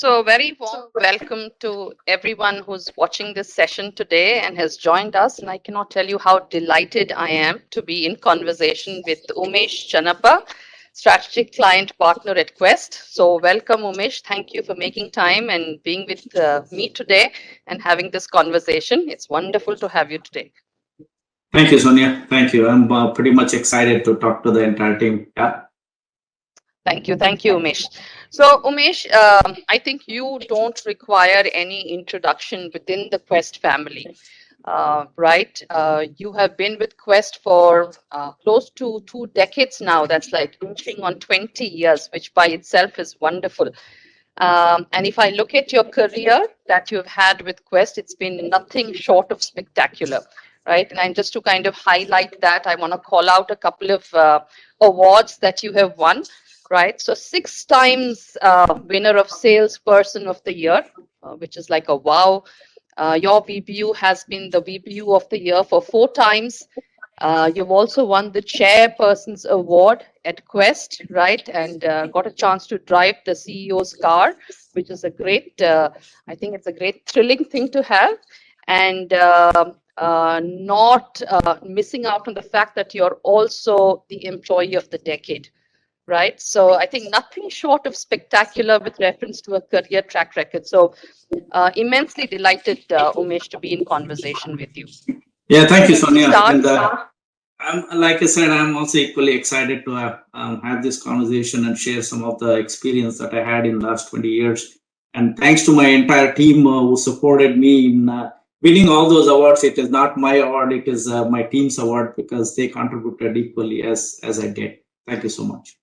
So, very warm welcome to everyone who's watching this session today and has joined us. And I cannot tell you how delighted I am to be in conversation with Umesh Channappa, strategic client partner at Quest. So, welcome, Umesh. Thank you for making time and being with me today and having this conversation. It's wonderful to have you today. Thank you, Sonia. Thank you. I'm pretty much excited to talk to the entire team. Yeah. Thank you, Umesh. So, Umesh, I think you don't require any introduction within the Quest family, right? You have been with Quest for close to 2 decades now. That's like inching on 20 years, which by itself is wonderful. And if I look at your career that you've had with Quest, it's been nothing short of spectacular, right? And just to kind of highlight that, I want to call out a couple of awards that you have won, right? So 6 times winner of Salesperson of the Year, which is like a wow. Your VBU has been the VBU of the Year for 4 times. You've also won the Chairperson's Award at Quest, right? And got a chance to drive the CEO's car, which is a great, I think it's a great thrilling thing to have. And not missing out on the fact that you're also the employee of the decade, right? So I think nothing short of spectacular with reference to a career track record. So immensely delighted, Umesh, to be in conversation with you. Yeah, thank you, Sonia. And like I said, I'm also equally excited to have this conversation and share some of the experience that I had in the last 20 years. And thanks to my entire team who supported me in winning all those awards. It is not my award, it is my team's award because they contributed equally as I did. Thank you so much.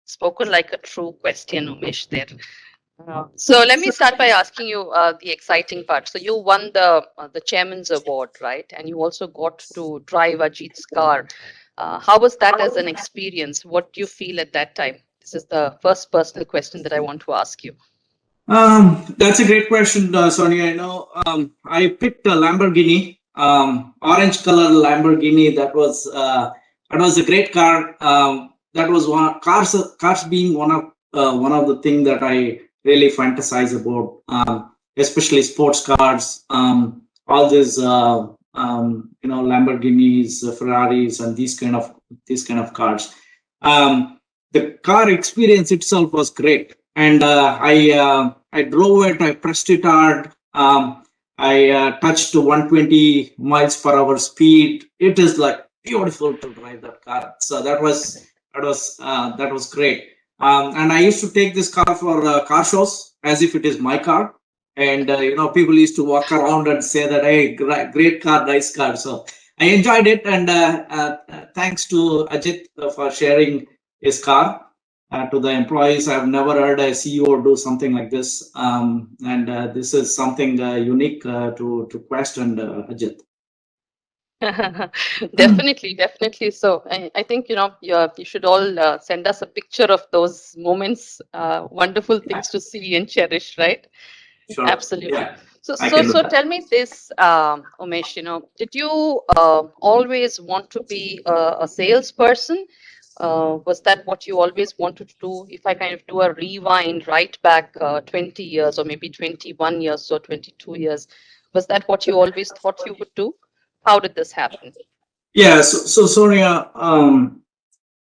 Spoken like a true question, Umesh, there. So let me start by asking you the exciting part. So you won the chairman's award, right? And you also got to drive Ajit's car. How was that as an experience? What do you feel at that time? This is the first personal question that I want to ask you. That's a great question, Sonia. I picked a Lamborghini, orange color Lamborghini. That was a great car. That was cars being one of the things that I really fantasize about, especially sports cars. All these Lamborghinis, Ferraris, and these kind of cars. The car experience itself was great, and I drove it. I pressed it hard. I touched 120 miles per hour speed. It is like beautiful to drive that car. So that was great. And I used to take this car for car shows as if it is my car. And, people used to walk around and say that, hey, great car, nice car. So I enjoyed it. And thanks to Ajit for sharing his car to the employees. I've never heard a CEO do something like this. And this is something unique to Quest and Ajit. Definitely. So I think you should all send us a picture of those moments. Wonderful things to see and cherish, right? Sure. Absolutely. Yeah, so tell me this, Umesh. Did you always want to be a salesperson? Was that what you always wanted to do? If I kind of do a rewind right back 20 years or maybe 21 years or 22 years, was that what you always thought you would do? How did this happen? Yeah, so Sonia,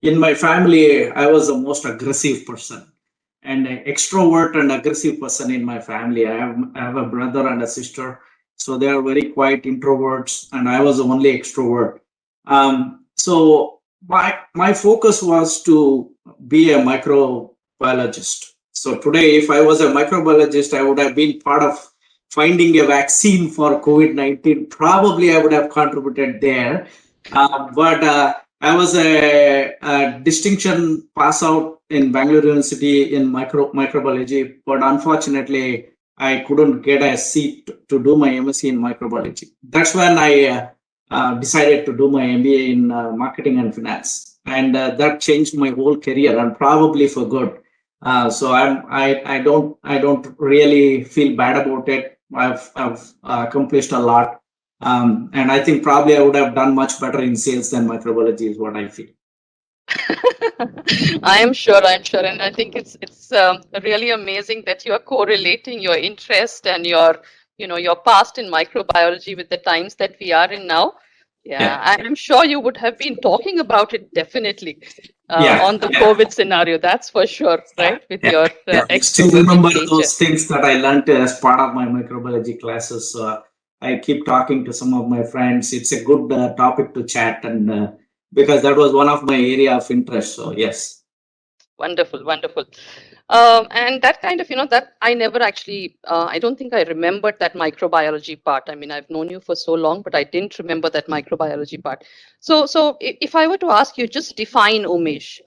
in my family, I was the most aggressive person and an extrovert and aggressive person in my family. I have a brother and a sister, so they are very quiet introverts, and I was the only extrovert. So my focus was to be a microbiologist. So today, if I was a microbiologist, I would have been part of finding a vaccine for COVID-19. Probably I would have contributed there. But I was a distinction pass out in Bangalore University in microbiology, but unfortunately, I couldn't get a seat to do my MSc in microbiology. That's when I decided to do my MBA in marketing and finance, and that changed my whole career, and probably for good. So I don't really feel bad about it. I've accomplished a lot. And I think probably I would have done much better in sales than microbiology is what I feel. I'm sure, and I think it's really amazing that you are correlating your interest and your past in microbiology with the times that we are in now. Yeah, Yeah, I'm sure you would have been talking about it definitely yeah, on the COVID scenario. That's for sure, yeah, right? With yeah, your yeah. I still extroverted remember nature. those things that I learned as part of my microbiology classes. So I keep talking to some of my friends. It's a good topic to chat, and because that was one of my area of interest. So yes. Wonderful, wonderful. And that kind of, that I never actually, I don't think I remembered that microbiology part. I mean, I've known you for so long, but I didn't remember that microbiology part. So if I were to ask you, just define Umesh,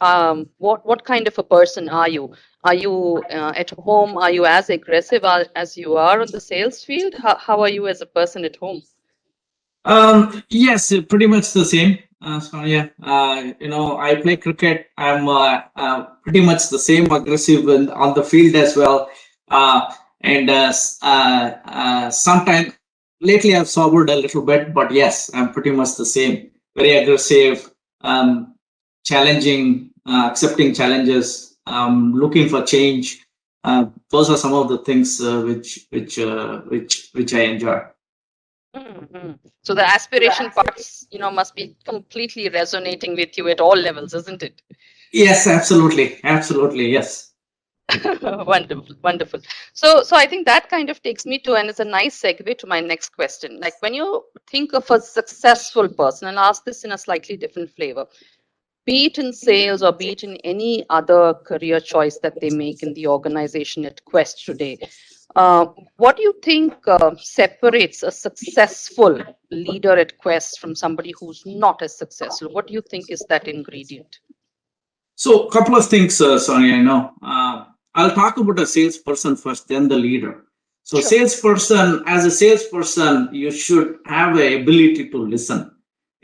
what kind of a person are you? Are you at home? Are you as aggressive as you are on the sales field? How are you as a person at home? Yes, pretty much the same. So yeah, I play cricket. I'm pretty much the same aggressive on the field as well. And Sometime lately I've sobered a little bit, but yes, I'm pretty much the same. Very aggressive, challenging, accepting challenges, looking for change. Those are some of the things which I enjoy. Hmm. So the aspiration parts, must be completely resonating with you at all levels, isn't it? Yes, absolutely, absolutely, yes. Wonderful, wonderful. So I think that kind of takes me to, and it's a nice segue to my next question. Like when you think of a successful person, and I'll ask this in a slightly different flavor, be it in sales or be it in any other career choice that they make in the organization at Quest today, what do you think separates a successful leader at Quest from somebody who's not as successful? What do you think is that ingredient? So, a couple of things, Sonia. I'll talk about a salesperson first, then the leader. So, Sure. salesperson, as a salesperson, you should have a ability to listen.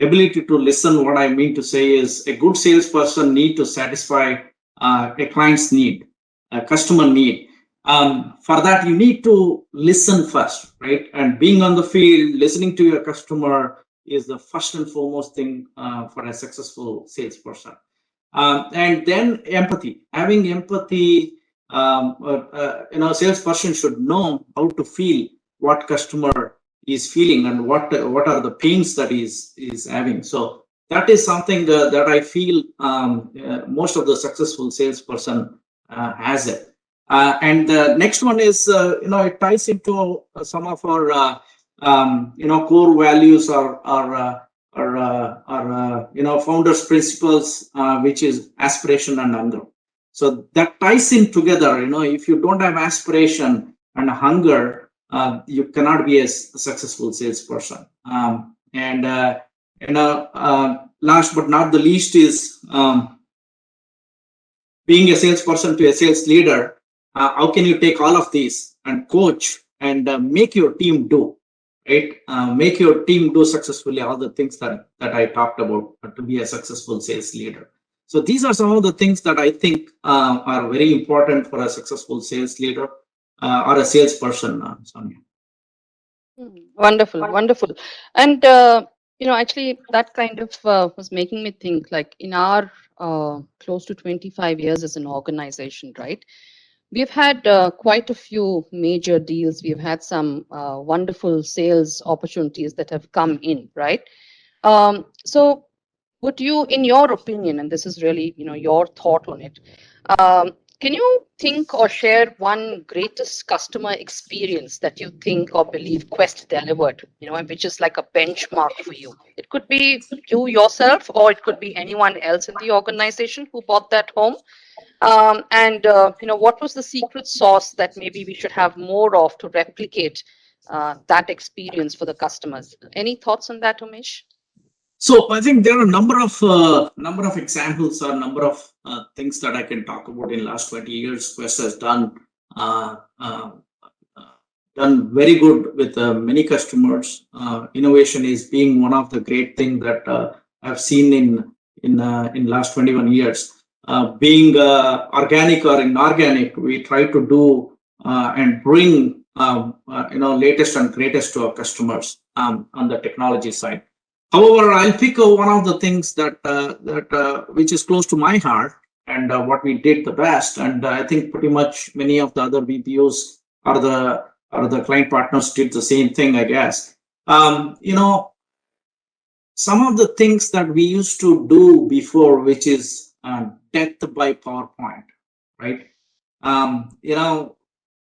Ability to listen. What I mean to say is, a good salesperson need to satisfy a client's need, a customer need. For that, you need to listen first, right? And being on the field, listening to your customer is the first and foremost thing for a successful salesperson. And then empathy, having empathy. Salesperson should know how to feel what customer is feeling and what are the pains that is having. So that is something that I feel most of the successful salesperson has it. And the next one is, it ties into some of our core values or founders principles, which is aspiration and hunger. So that ties in together. If you don't have aspiration and hunger, you cannot be a successful salesperson. And Last but not the least is, being a salesperson to a sales leader. How can you take all of these and coach and make your team do, right? Make your team do successfully all the things that I talked about to be a successful sales leader. So these are some of the things that I think are very important for a successful sales leader or a salesperson, Sonia. Wonderful, wonderful. And, actually, that kind of was making me think like in our close to 25 years as an organization, right? We've had quite a few major deals. We've had some wonderful sales opportunities that have come in, right? So, would you, in your opinion, and this is really, your thought on it, can you think or share one greatest customer experience that you think or believe Quest delivered, and which is like a benchmark for you? It could be you yourself, or it could be anyone else in the organization who bought that home. And what was the secret sauce that maybe we should have more of to replicate that experience for the customers? Any thoughts on that, Umesh? So I think there are a number of examples or number of things that I can talk about. In last 20 years, Quest has uh, uh, done very good with many customers. Innovation is being one of the great things that I've seen in last 21 years. Being organic or inorganic, we try to do and bring latest and greatest to our customers on the technology side. However, I'll pick one of the things that which is close to my heart and what we did the best. And I think pretty much many of the other BPOs or the client partners did the same thing, I guess. You know, some of the things that we used to do before, which is death by PowerPoint, right? You know,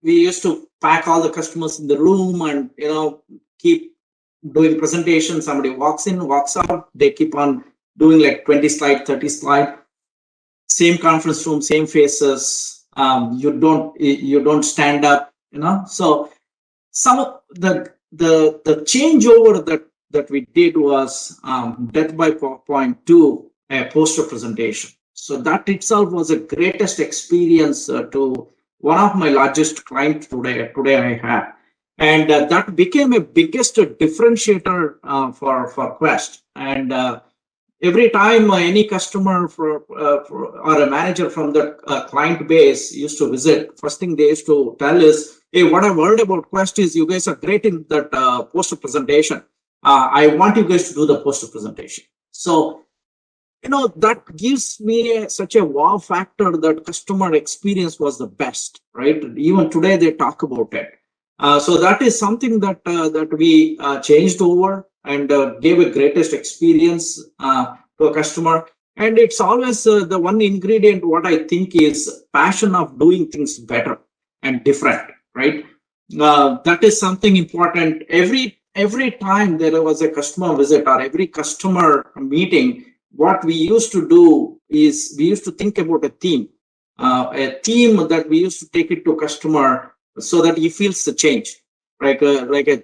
we used to pack all the customers in the room and keep doing presentation. Somebody walks in, walks out, they keep on doing like 20 slide, 30 slide, same conference room, same faces. You don't stand up, so some of the changeover that we did was death by PowerPoint to a poster presentation. So that itself was a greatest experience to one of my largest clients today I have, and that became a biggest differentiator for Quest. And every time any customer or a manager from the client base used to visit, first thing they used to tell is, hey, what I've heard about Quest is you guys are great in that poster presentation. I want you guys to do the poster presentation. So that gives me such a wow factor that customer experience was the best, right? Even today they talk about it. So that is something that we changed over and gave a greatest experience to a customer. And it's always the one ingredient what I think is passion of doing things better and different, right? That is something important. Every time there was a customer visit or every customer meeting, what we used to do is we used to think about a theme that we used to take it to customer so that he feels the change. Like a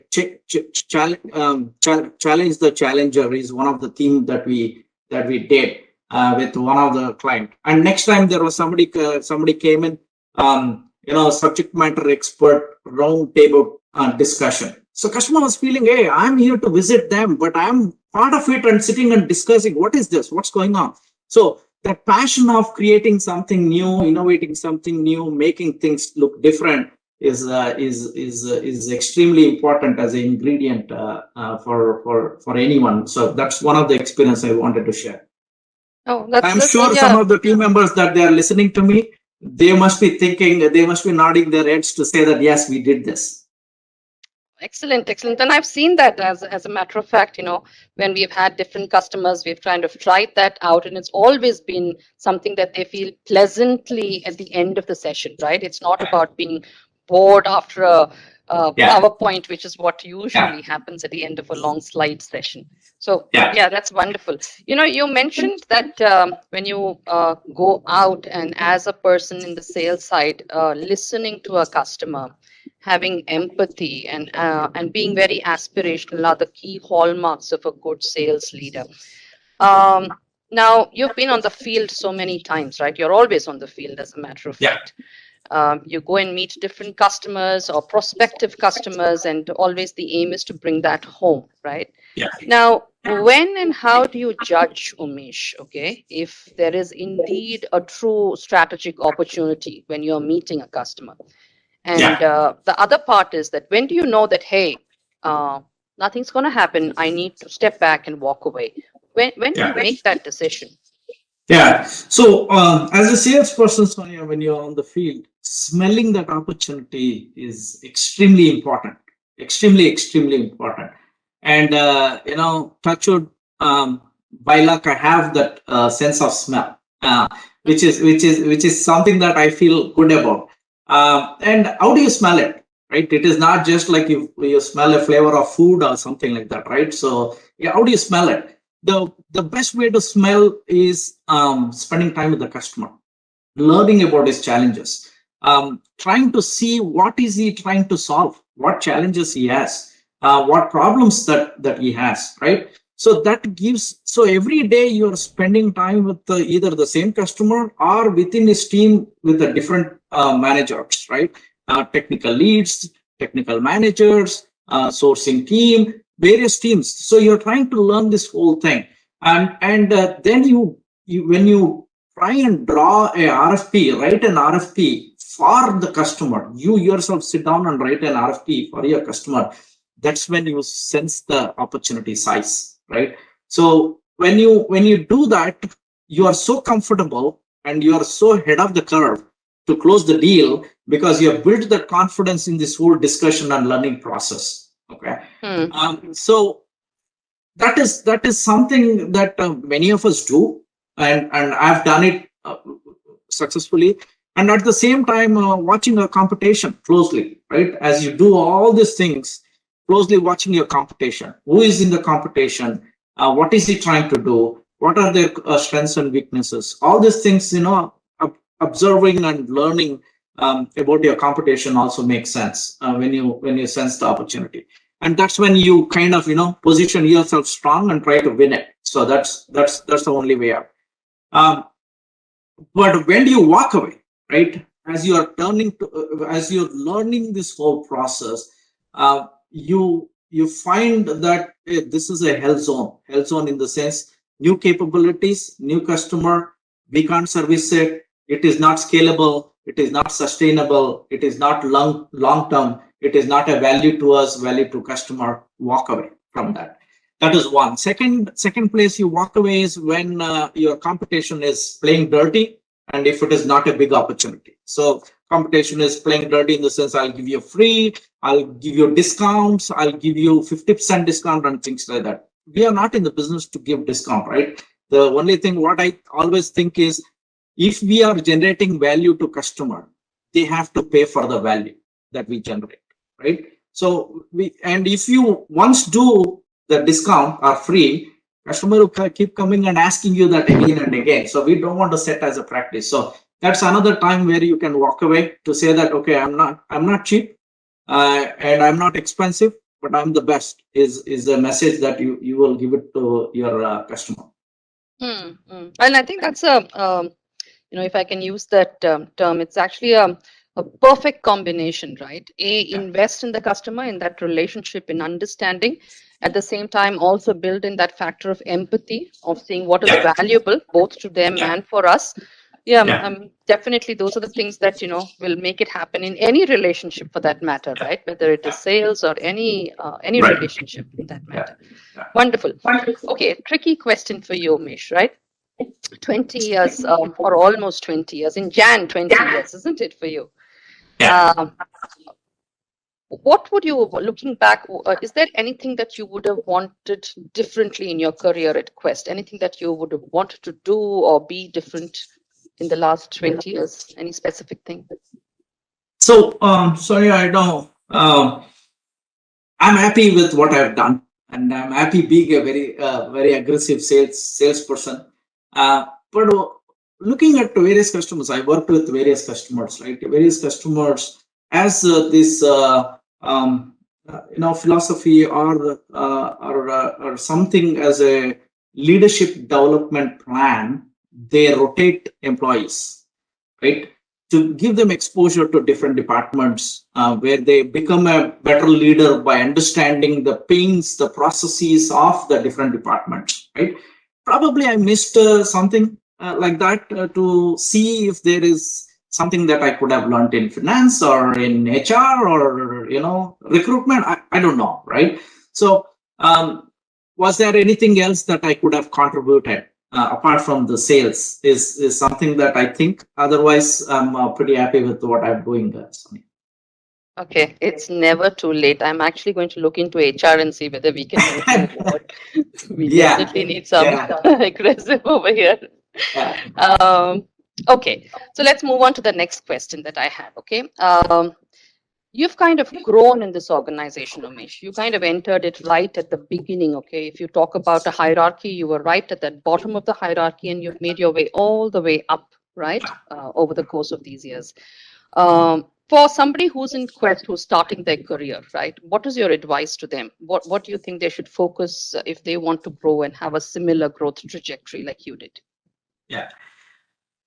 challenge the challenger is one of the themes that we did with one of the client. And next time there was somebody came in, subject matter expert round table discussion. So customer was feeling, hey, I'm here to visit them, but I'm part of it and sitting and discussing what is this, what's going on. So that passion of creating something new, innovating something new, making things look different is extremely important as an ingredient for anyone. So that's one of the experience I wanted to share. Oh, I'm that's sure such some a of the team members that they are listening to me, they must be thinking, they must be nodding their heads to say that yes, we did this. excellent, excellent. And I've seen that as a matter of fact, when we've had different customers, we've kind of tried that out, and it's always been something that they feel pleasantly at the end of the session, right? It's not about being bored after a Yeah, PowerPoint, which is what yeah, usually happens at the end of a long slide session. So yeah, yeah, that's wonderful. You mentioned that when you go out and as a person in the sales side, listening to a customer, having empathy and being very aspirational are the key hallmarks of a good sales leader. Um, Now, you've been on the field so many times, right? You're always on the field, as a matter of yeah, fact. You go and meet different customers or prospective customers, and always the aim is to bring that home, right? yeah, Now, when and how do you judge, Umesh, okay, if there is indeed a true strategic opportunity when you're meeting a customer? And yeah. the other part is that when do you know that, hey, nothing's going to happen, I need to step back and walk away? When do you Yeah. make that decision? Yeah. So, as a salesperson, Sonia, when you're on the field, smelling that opportunity is extremely important. Extremely, extremely important. And touch wood, by luck, I have that sense of smell, which is something that I feel good about. And how do you smell it? Right? It is not just like you smell a flavor of food or something like that, right? So, yeah, how do you smell it? The best way to smell is spending time with the customer, learning about his challenges, trying to see what is he trying to solve, what challenges he has, what problems that he has, right? So that gives, so every day you're spending time with either the same customer or within his team with the different managers, right? Technical leads, technical managers, sourcing team, various teams. So you're trying to learn this whole thing, and then you when you try and draw a RFP, write an RFP for the customer. You yourself sit down and write an RFP for your customer. That's when you sense the opportunity size. right? So when you do that, you are so comfortable and you are so ahead of the curve to close the deal because you have built that confidence in this whole discussion and learning process. Okay. So that is something that many of us do, and I've done it successfully. And at the same time, watching a competition closely, right? As you do all these things, closely watching your competition. Who is in the competition? What is he trying to do? What are their strengths and weaknesses? All these things, observing and learning about your competition also makes sense when you sense the opportunity, and that's when you kind of position yourself strong and try to win it. So that's the only way out. um, but when do you walk away, right? As you are as you're learning this whole process, you find that this is a hell zone in the sense, new capabilities, new customer, we can't service it. It is not scalable. It is not sustainable. It is not long term. It is not a value to us, value to customer. Walk away from that. That is one. Second place you walk away is when your competition is playing dirty, and if it is not a big opportunity. So competition is playing dirty in the sense, I'll give you free, I'll give you discounts, I'll give you 50% discount and things like that. We are not in the business to give discount, right? The only thing what I always think is, if we are generating value to customer, they have to pay for the value that we generate, right? So and if you once do the discount or free, customer will keep coming and asking you that again and again. So we don't want to set as a practice. So that's another time where you can walk away to say that, okay, I'm not cheap, and I'm not expensive, but I'm the best. Is the message that you will give it to your customer. And I think that's if I can use that term, it's actually a perfect combination, right? Yeah. Invest in the customer, in that relationship, in understanding. At the same time, also build in that factor of empathy, of seeing what is Yeah. valuable both to them Yeah. and for us. Yeah, Yeah. definitely those are the things that will make it happen in any relationship, for that matter, Yeah. right? Whether it is Yeah. sales or any Right. relationship, in that Yeah. matter. Yeah. Wonderful. Okay, tricky question for you, Umesh, right? 20 years, or almost 20 years, in Jan 20 years, isn't it, for you? Yeah. Um, what would you, looking back, is there anything that you would have wanted differently in your career at Quest? Anything that you would have wanted to do or be different in the last 20 years? Any specific thing? So, sorry, I don't. I'm happy with what I've done, and I'm happy being a very aggressive salesperson. But looking at various customers, I worked with various customers, right? Various customers as this philosophy or something as a leadership development plan. They rotate employees, right? To give them exposure to different departments where they become a better leader by understanding the pains, the processes of the different departments, right? Probably I missed something like that to see if there is something that I could have learned in finance or in HR or, recruitment. I don't know, right? So, was there anything else that I could have contributed? Apart from the sales is something that I think. Otherwise, I'm pretty happy with what I'm doing. Sonia. Okay, it's never too late. I'm actually going to look into HR and see whether we can move you forward. We Yeah, definitely need some yeah, aggressive over here. yeah. Okay, so let's move on to the next question that I have. Okay, you've kind of grown in this organization, Umesh. You kind of entered it right at the beginning. Okay, if you talk about a hierarchy, you were right at the bottom of the hierarchy, and you've made your way all the way up, right, over the course of these years. For somebody who's in Quest, who's starting their career, right? What is your advice to them? What do you think they should focus if they want to grow and have a similar growth trajectory like you did? Yeah.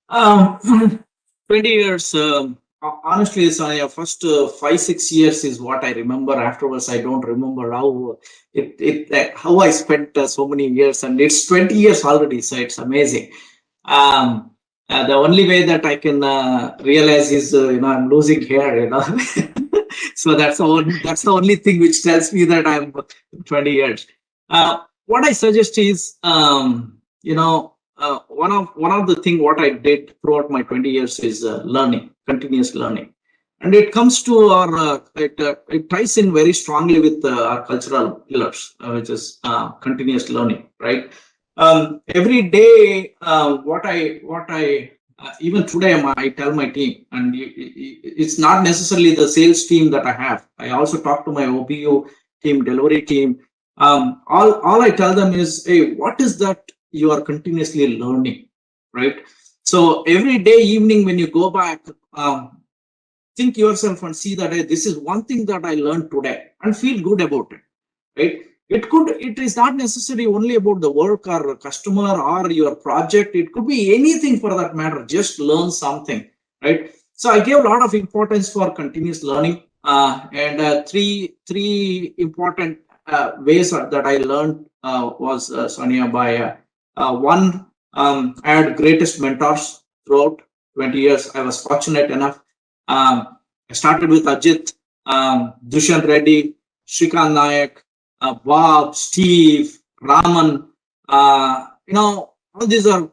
Um, 20 years. Honestly, Sonia, first 5 6 years is what I remember. Afterwards, I don't remember how I spent so many years, and it's 20 years already. So it's amazing. Um, the only way that I can realize is, I'm losing hair. So that's the only thing which tells me that I'm 20 years. what I suggest is, one of the thing what I did throughout my 20 years is learning, continuous learning, and it comes to our it ties in very strongly with our cultural pillars, which is continuous learning, right? Every day, even today, I tell my team, and it's not necessarily the sales team that I have. I also talk to my OBU team, delivery team. All I tell them is, hey, what is that you are continuously learning, right? So every day, evening, when you go back, think yourself and see that, hey, this is one thing that I learned today, and feel good about it, right? It is not necessarily only about the work or customer or your project. It could be anything for that matter. Just learn something, right? So I gave a lot of importance for continuous learning, and three important ways that I learned was, Sonia, by one, I had greatest mentors throughout 20 years. I was fortunate enough. I started with Ajit, Dushan Reddy, Shrikant Nayak, Bob, Steve, Raman. All these are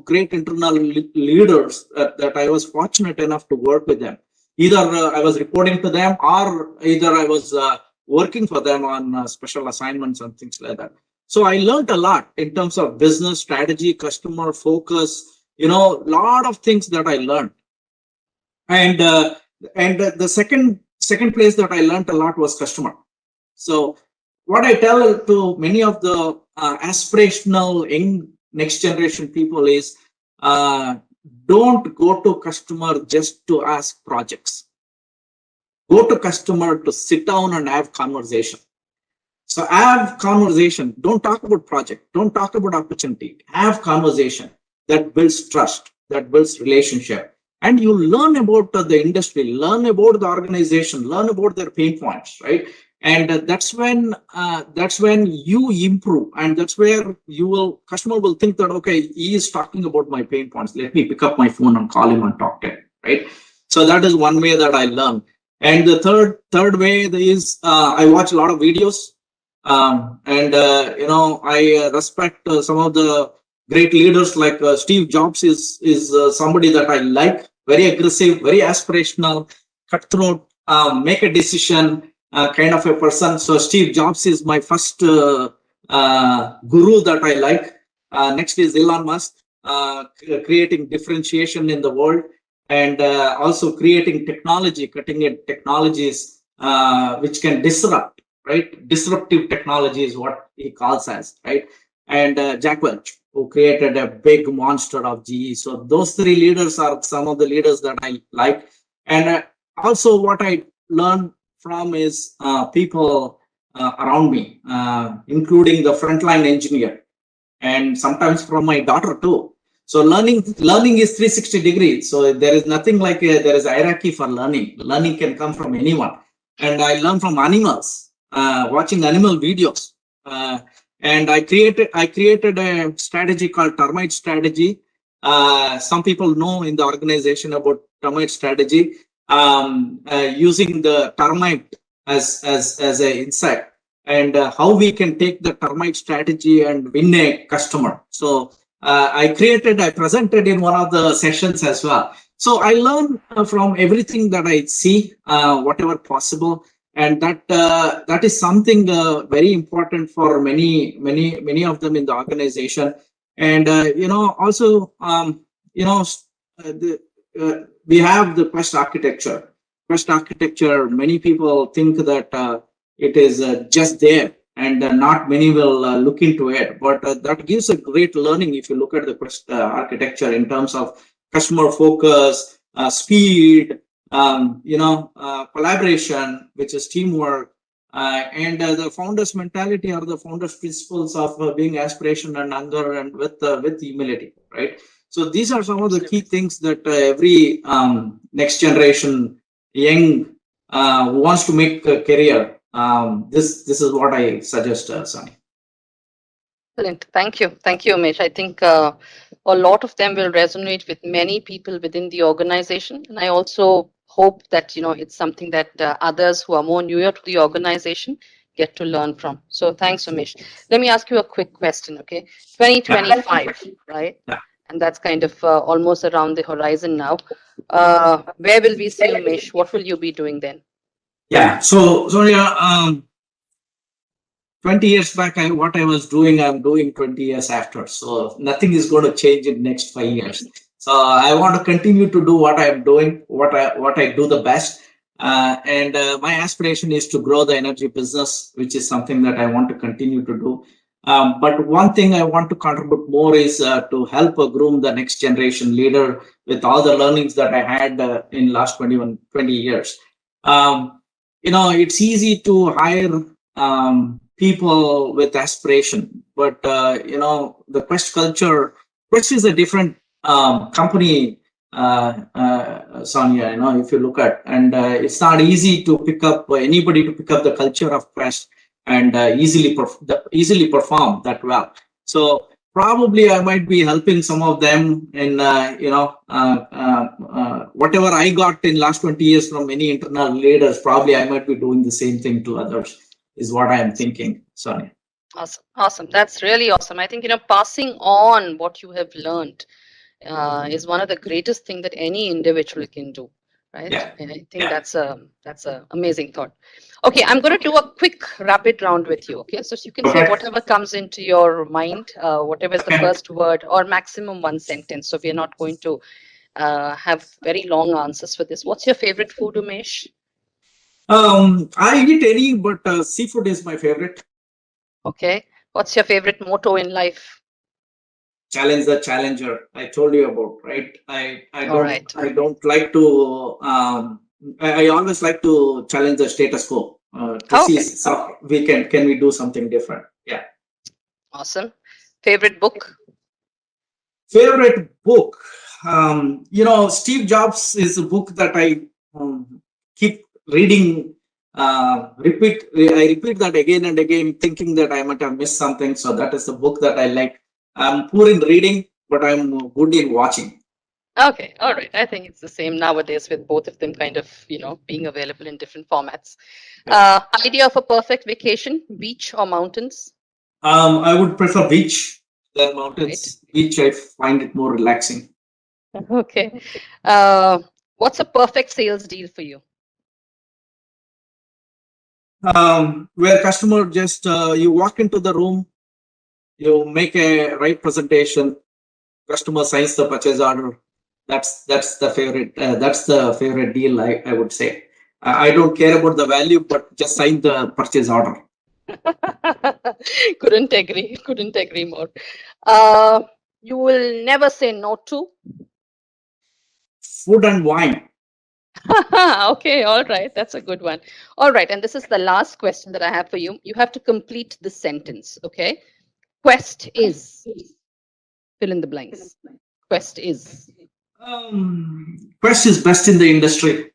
great internal leaders that I was fortunate enough to work with them. Either I was reporting to them, or either I was working for them on special assignments and things like that. So I learned a lot in terms of business strategy, customer focus. Lot of things that I learned. And the second place that I learned a lot was customer. So what I tell to many of the aspirational young next generation people is, don't go to customer just to ask projects. Go to customer to sit down and have conversation. So have conversation. Don't talk about project. Don't talk about opportunity. Have conversation that builds trust, that builds relationship, and you learn about the industry, learn about the organization, learn about their pain points, right? And that's when you improve, and that's where customer will think that, okay, he is talking about my pain points. Let me pick up my phone and call him and talk to him, right? So that is one way that I learn. And the third way is, I watch a lot of videos, and I respect some of the great leaders, like Steve Jobs is somebody that I like. Very aggressive, very aspirational, cutthroat, make a decision kind of a person. So Steve Jobs is my first guru that I like. Next is Elon Musk, creating differentiation in the world, and also creating technology, cutting edge technologies which can disrupt, right? Disruptive technology is what he calls as, right? And Jack Welch, who created a big monster of GE. So those three leaders are some of the leaders that I like. And also what I learned from is people around me, including the frontline engineer, and sometimes from my daughter too. So learning is 360 degrees. So there is nothing like there is hierarchy for learning. Learning can come from anyone. And I learn from animals, watching animal videos. And I created a strategy called termite strategy. Some people know in the organization about termite strategy, using the termite as a insect, and how we can take the termite strategy and win a customer. So I presented in one of the sessions as well. So I learn from everything that I see, whatever possible, and that is something very important for many of them in the organization. And also, we have the Quest architecture. Quest architecture. Many people think that it is just there, and not many will look into it. But that gives a great learning if you look at the Quest architecture in terms of customer focus, speed, collaboration, which is teamwork, and the founder's mentality, or the founder's principles of being aspiration and hunger, and with humility, right? So these are some of the key things that every next generation young who wants to make a career, this is what I suggest, Sunny. Excellent. Thank you, Umesh. I think a lot of them will resonate with many people within the organization, and I also hope that it's something that others who are more newer to the organization get to learn from. So thanks, Umesh. Let me ask you a quick question, okay? Yeah. 2025, right? Yeah. And that's kind of almost around the horizon now. Where will we see Umesh? What will you be doing then? Yeah. So Sonia, 20 years back, what I was doing, I'm doing 20 years after. So nothing is going to change in next 5 years. So I want to continue to do what I'm doing, what I do the best. And my aspiration is to grow the energy business, which is something that I want to continue to do. But one thing I want to contribute more is to help groom the next generation leader with all the learnings that I had in last 20 years. It's easy to hire people with aspiration, but the Quest is a different company, Sonia. If you look at, and it's not easy to pick up anybody to pick up the culture of Quest and easily perform that well. So probably I might be helping some of them in whatever I got in last 20 years from many internal leaders. Probably I might be doing the same thing to others, is what I am thinking, Sonia. Awesome. Awesome. That's really awesome. I think, passing on what you have learned is one of the greatest thing that any individual can do, right? Yeah. And I think Yeah. that's a amazing thought. Okay, I'm going to do a quick rapid round with you. Okay, so you can say Okay. whatever comes into your mind, whatever is the Okay. first word, or maximum one sentence. So we are not going to have very long answers for this. What's your favorite food, Umesh? I eat any, but seafood is my favorite. Okay, what's your favorite motto in life? Challenge the challenger. I told you about, right? I All don't right. I don't like to. I always like to challenge the status quo to see Okay, some we can we do something different. Yeah. awesome. Favorite book? Favorite book. Steve Jobs is a book that I keep reading. I repeat that again and again, thinking that I might have missed something. So that is the book that I like. I'm poor in reading, but I'm good in watching. Okay, all right. I think it's the same nowadays with both of them kind of, being available in different formats. Yeah. Idea of a perfect vacation, beach or mountains? I would prefer beach than Right. mountains. Beach, I find it more relaxing. Okay. Uh, what's a perfect sales deal for you? Where customer just you walk into the room, you make a right presentation, customer signs the purchase order. That's the favorite deal, I would say. I don't care about the value, but just sign the purchase order. Couldn't agree. Couldn't agree more. Uh, you will never say no to. Food and wine. Okay, all right. That's a good one. All right. And this is the last question that I have for you. You have to complete the sentence. Okay. Quest is, fill in the blanks. Quest is. Quest is best in the industry.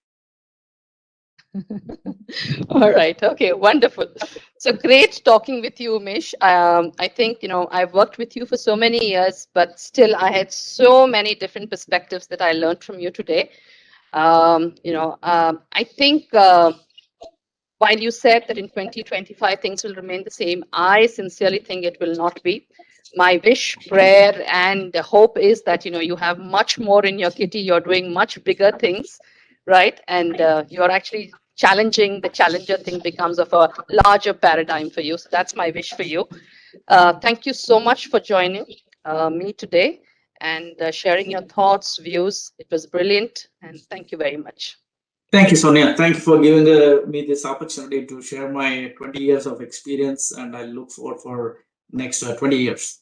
All right. Okay. Wonderful. So great talking with you, Umesh. I think, I've worked with you for so many years, but still I had so many different perspectives that I learned from you today. I think while you said that in 2025 things will remain the same, I sincerely think it will not be. My wish, prayer, and hope is that you have much more in your kitty. You're doing much bigger things, right? And you're actually challenging the challenger thing becomes of a larger paradigm for you. So that's my wish for you. Thank you so much for joining me today and sharing your thoughts, views. It was brilliant, and thank you very much. Thank you, Sonia. Thank you for giving me this opportunity to share my 20 years of experience, and I look forward for next 20 years.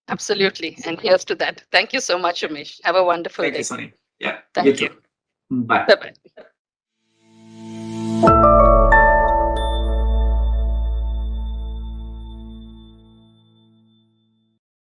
Absolutely. And here's to that. Thank you so much, Umesh. Have a wonderful Thank you, day. Sonia. Yeah, you Thank you. too. Bye. Bye bye.